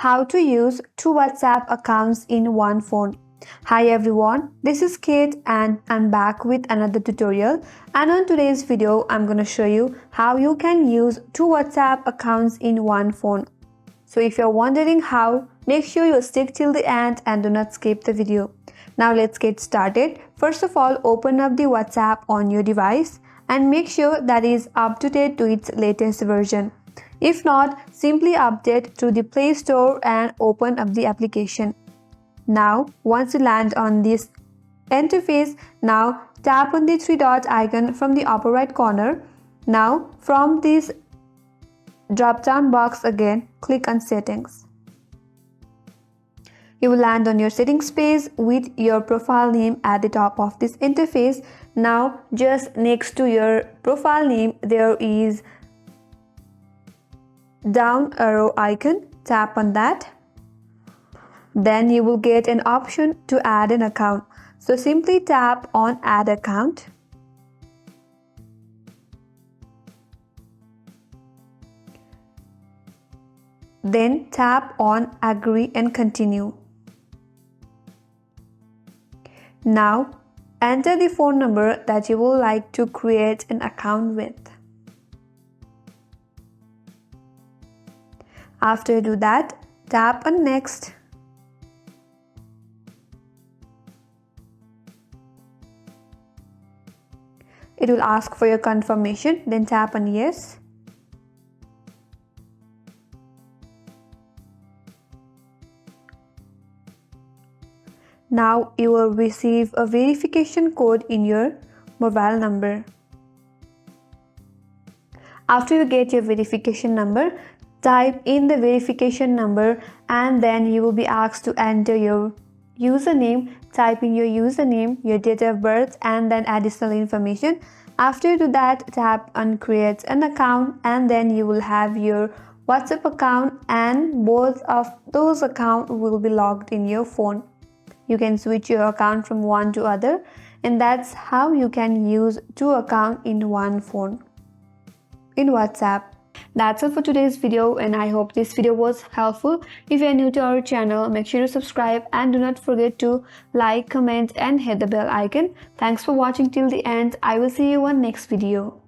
How to use two WhatsApp accounts in one phone. Hi everyone, this is Kate and I'm back with another tutorial, and on today's video I'm going to show you how you can use two WhatsApp accounts in one phone. So if you're wondering how, make sure you stick till the end and do not skip the video. Now let's get started. First of all, open up the WhatsApp on your device and make sure that is up to date to its latest version. If not, simply update to the Play Store and open up the application. Now, once you land on this interface, now tap on the three dot icon from the upper right corner. Now, from this drop-down box again, click on Settings. You will land on your settings page with your profile name at the top of this interface. Now, just next to your profile name, there is down arrow icon. Tap on that. Then you will get an option to add an account. So simply tap on Add Account. Then tap on Agree and Continue. Now enter the phone number that you would like to create an account with. After you do that, tap on Next. It will ask for your confirmation, then tap on Yes. Now you will receive a verification code in your mobile number. After you get your verification number, type in the verification number and then you will be asked to enter your username. Type in your username, your date of birth and then additional information. After you do that, tap on Create an Account and then you will have your WhatsApp account and both of those accounts will be logged in your phone. You can switch your account from one to other, and that's how you can use two accounts in one phone in WhatsApp. That's all for today's video, and I hope this video was helpful. If you are new to our channel, make sure to subscribe and do not forget to like, comment and hit the bell icon. Thanks for watching till the end. I will see you on next video.